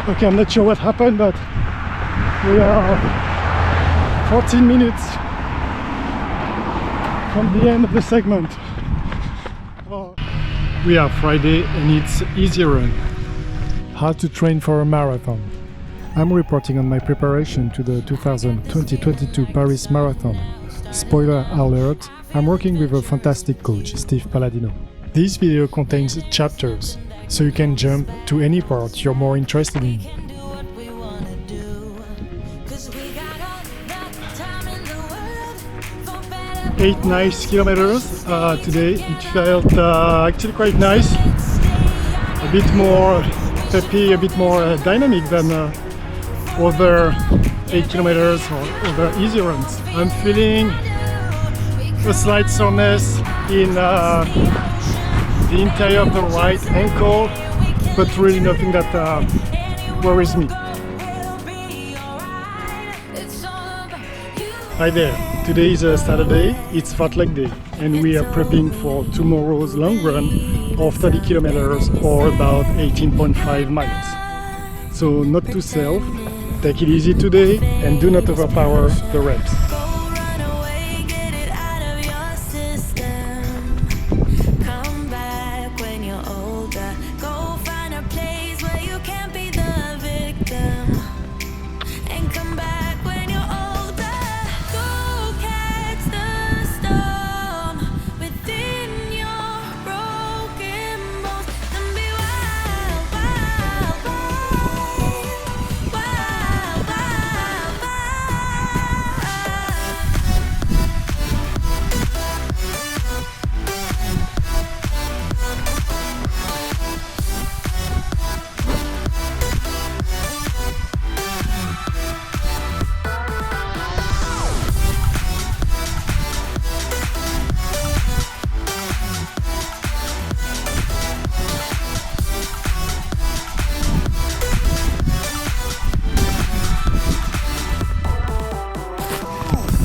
Okay, I'm not sure what happened, but we are 14 minutes from the end of the segment. Oh. We are Friday and it's easy run. How to train for a marathon. I'm reporting on my preparation to the 2022 Paris Marathon. Spoiler alert, I'm working with a fantastic coach, Steve Palladino. This video contains chapters, so you can jump to any part you're more interested in. 8 nice kilometers today. It felt actually quite nice, a bit more peppy, a bit more dynamic than other 8 kilometers or other easy runs. I'm feeling a slight soreness in the interior of the right ankle, but really nothing that worries me. Hi there, today is a Saturday, it's Fartlek day, and we are prepping for tomorrow's long run of 30 kilometers or about 18.5 miles. So not too self, take it easy today and do not overpower the reps.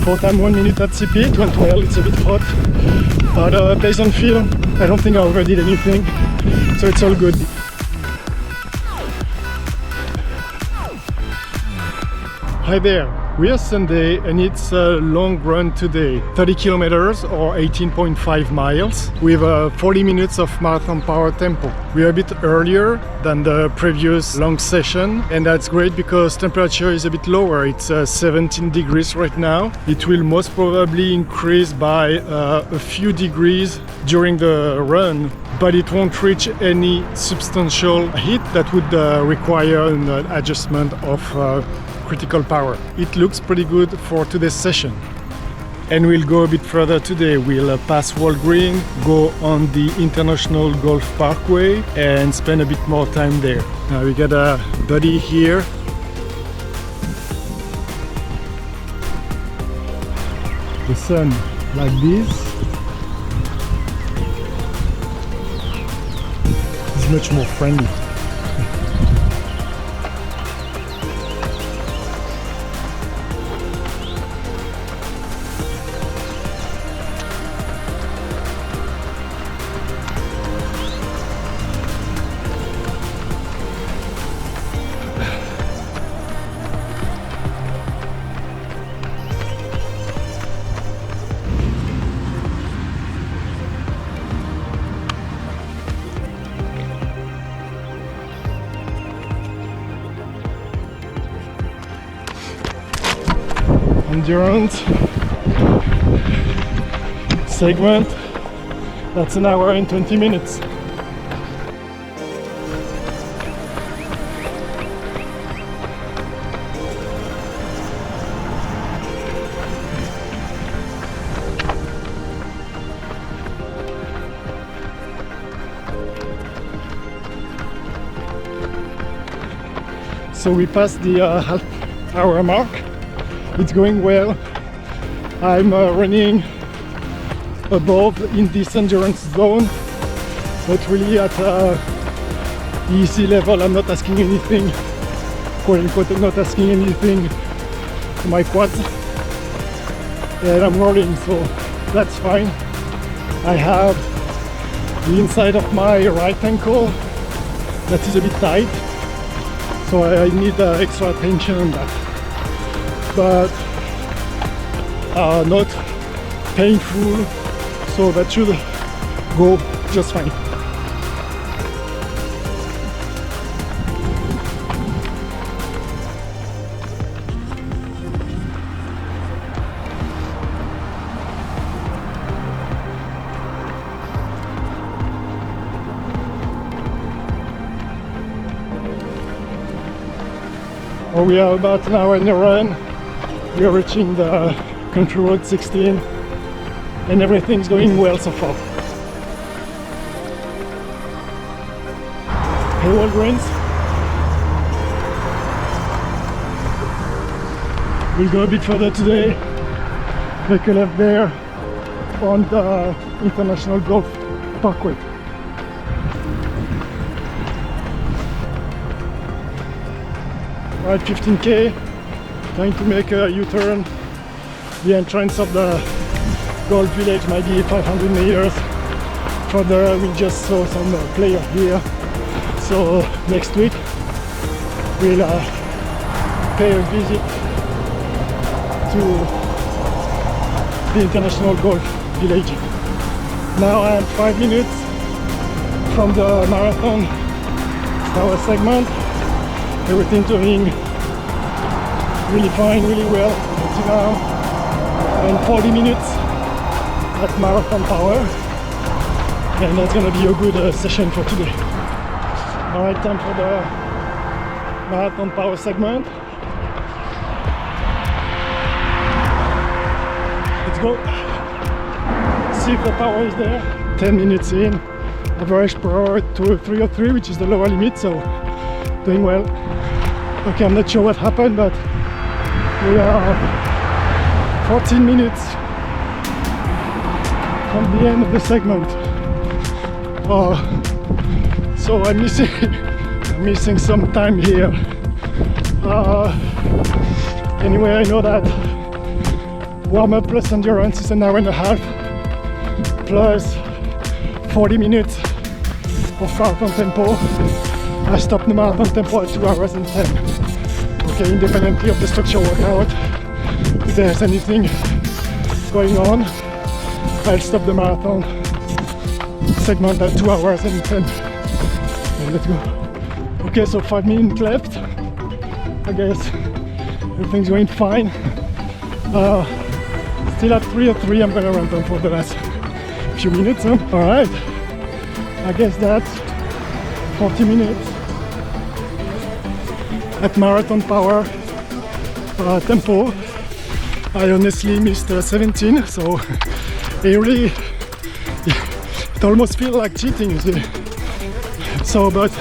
Fourth time 1 minute at CP, it went well, it's a bit hot, but based on feel, I don't think I overdid anything, so it's all good. Hi there, we are Sunday and it's a long run today, 30 kilometers or 18.5 miles with 40 minutes of marathon power tempo. We are a bit earlier than the previous long session, and that's great because temperature is a bit lower. It's 17 degrees right now. It will most probably increase by a few degrees during the run, but it won't reach any substantial heat that would require an adjustment of critical power. It looks pretty good for today's session. And we'll go a bit further today. We'll pass Walgreen, go on the International Golf Parkway and spend a bit more time there. Now we got a buddy here. The sun like this is much more friendly. Endurance segment, that's an hour and 20 minutes. So we passed the half hour mark. It's going well. I'm running above in this endurance zone, but really at easy level. I'm not asking anything, quote unquote, I'm not asking anything to my quads, and I'm rolling, so that's fine. I have the inside of my right ankle that is a bit tight, so I need extra attention on that, but not painful, so that should go just fine. We are about an hour in the run. We are reaching the country road 16 and everything's going well so far. Hey, Walgreens. We'll go a bit further today, make a left there on the International Golf Parkway. Alright, 15k, trying to make a U-turn. The entrance of the golf village might be 500 meters further. We just saw some players here, so next week we'll pay a visit to the International Golf Village. Now I am 5 minutes from the marathon tower segment. Everything doing really fine, really well until now, and 40 minutes at Marathon Power, and that's gonna be a good session for today. Alright, time for the Marathon Power segment. Let's go. See if the power is there. 10 minutes in, average per hour to 303, which is the lower limit, so doing well. Okay, I'm not sure what happened, but we are 14 minutes from the end of the segment. So I'm missing some time here. Anyway, I know that warm-up plus endurance is an hour and a half plus 40 minutes of marathon tempo. I stopped the marathon tempo at 2 hours and 10. Okay, independently of the structure workout, if there's anything going on, I'll stop the marathon segment at 2 hours and 10. Okay, let's go. Okay, so 5 minutes left. I guess everything's going fine. Still at 3:03. I'm gonna run them for the last few minutes. Huh? All right. I guess that's 40 minutes at Marathon Power tempo. I honestly missed 17, so it almost feels like cheating, you see. So, but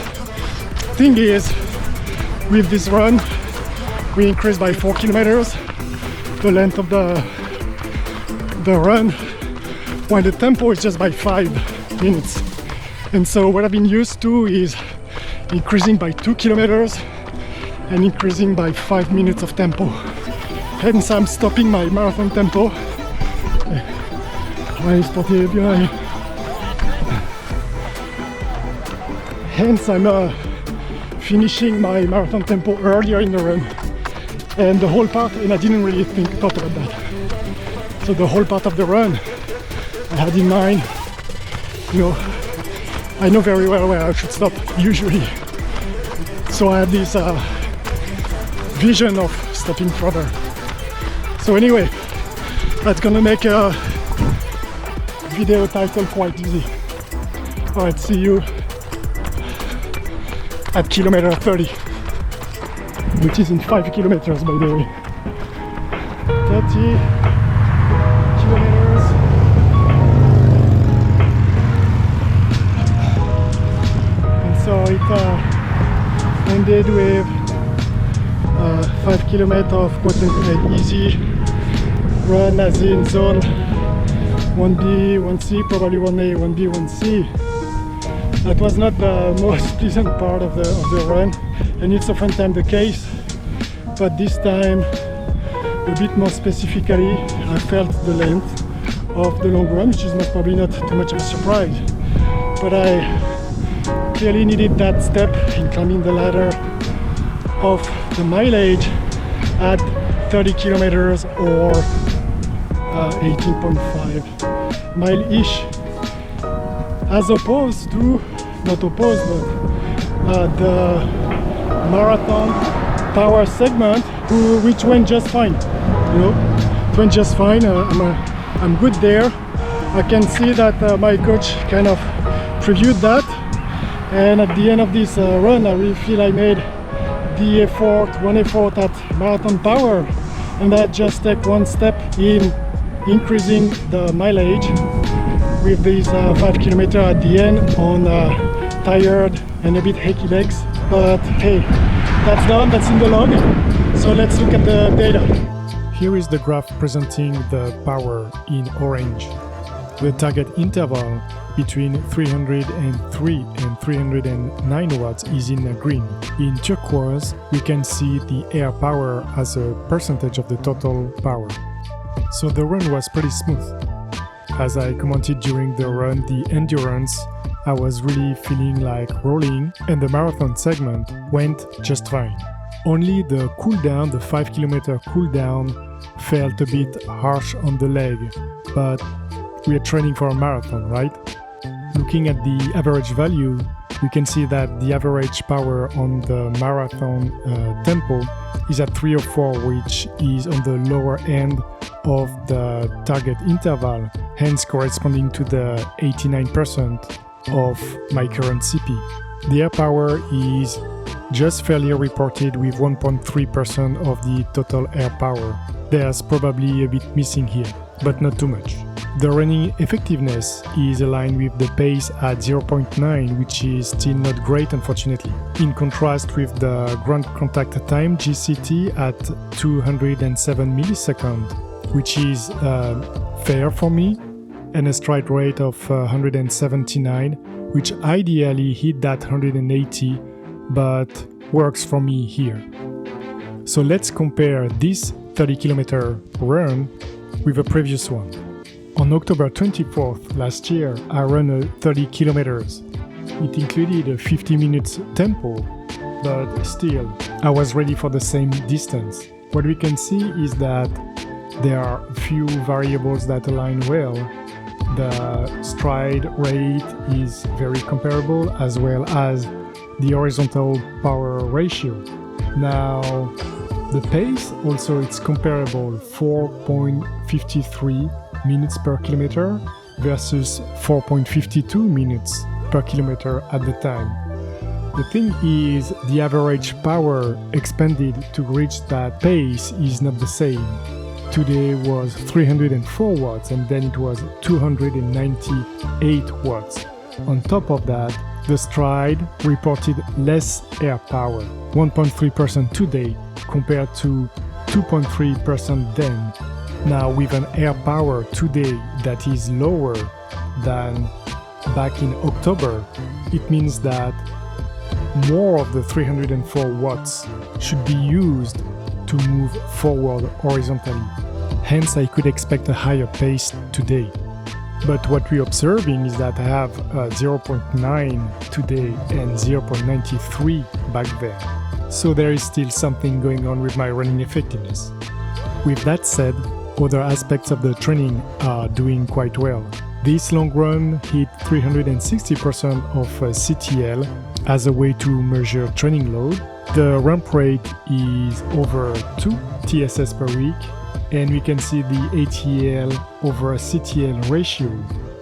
thing is, with this run, we increased by 4 kilometers the length of the run, while the tempo is just by 5 minutes. And so what I've been used to is increasing by 2 kilometers and increasing by 5 minutes of tempo. Hence I'm stopping my marathon tempo. Hence I'm finishing my marathon tempo earlier in the run. And the whole part, and I didn't really thought about that. So the whole part of the run I had in mind, you know, I know very well where I should stop usually. So I had this vision of stopping further. So anyway, that's gonna make a video title quite easy. Alright, see you at kilometer 30, which is in 5 kilometers by the way. 30 kilometers. And so it ended with 5 kilometers of quote-unquote easy run, as in zone 1B, 1C, probably 1A, 1B, 1C. That was not the most pleasant part of the run, and it's oftentimes the case, but this time a bit more specifically I felt the length of the long run, which is most probably not too much of a surprise, but I clearly needed that step in climbing the ladder of the mileage at 30 kilometers or 18.5 mile-ish, as opposed to, not opposed, but the marathon power segment, which went just fine. You know, it went just fine. I'm good there. I can see that my coach kind of previewed that, and at the end of this run I really feel I made the one effort at marathon power, and that just take one step in increasing the mileage with these 5 kilometers at the end on tired and a bit achy legs. But hey, that's done, that's in the log, so let's look at the data. Here is the graph presenting the power in orange. The target interval between 303 and 309 watts is in green. In turquoise, we can see the air power as a percentage of the total power. So the run was pretty smooth. As I commented during the run, the endurance, I was really feeling like rolling, and the marathon segment went just fine. Only the cooldown, the 5 kilometer cooldown, felt a bit harsh on the leg, but we are training for a marathon, right? Looking at the average value, we can see that the average power on the marathon tempo is at 304, which is on the lower end of the target interval, hence corresponding to the 89% of my current CP. The air power is just fairly reported with 1.3% of the total air power. There's probably a bit missing here, but not too much. The running effectiveness is aligned with the pace at 0.9, which is still not great, unfortunately. In contrast with the ground contact time GCT at 207 milliseconds, which is fair for me, and a stride rate of 179, which ideally hit that 180, but works for me here. So let's compare this 30-kilometer run with a previous one. On October 24th last year, I ran 30 kilometers. It included a 50 minutes tempo, but still, I was ready for the same distance. What we can see is that there are a few variables that align well. The stride rate is very comparable, as well as the horizontal power ratio. Now, the pace also it's comparable, 4.53 minutes per kilometer versus 4.52 minutes per kilometer at the time. The thing is, the average power expended to reach that pace is not the same. Today was 304 watts and then it was 298 watts. On top of that, the Stryd reported less air power, 1.3% today compared to 2.3% then. Now, with an air power today that is lower than back in October, it means that more of the 304 watts should be used to move forward horizontally. Hence, I could expect a higher pace today. But what we're observing is that I have 0.9 today and 0.93 back there. So there is still something going on with my running effectiveness. With that said, other aspects of the training are doing quite well. This long run hit 360% of CTL as a way to measure training load. The ramp rate is over 2 TSS per week, and we can see the ATL over CTL ratio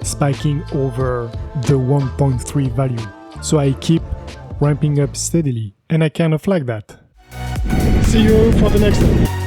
spiking over the 1.3 value. So I keep ramping up steadily, and I kind of like that. See you for the next one.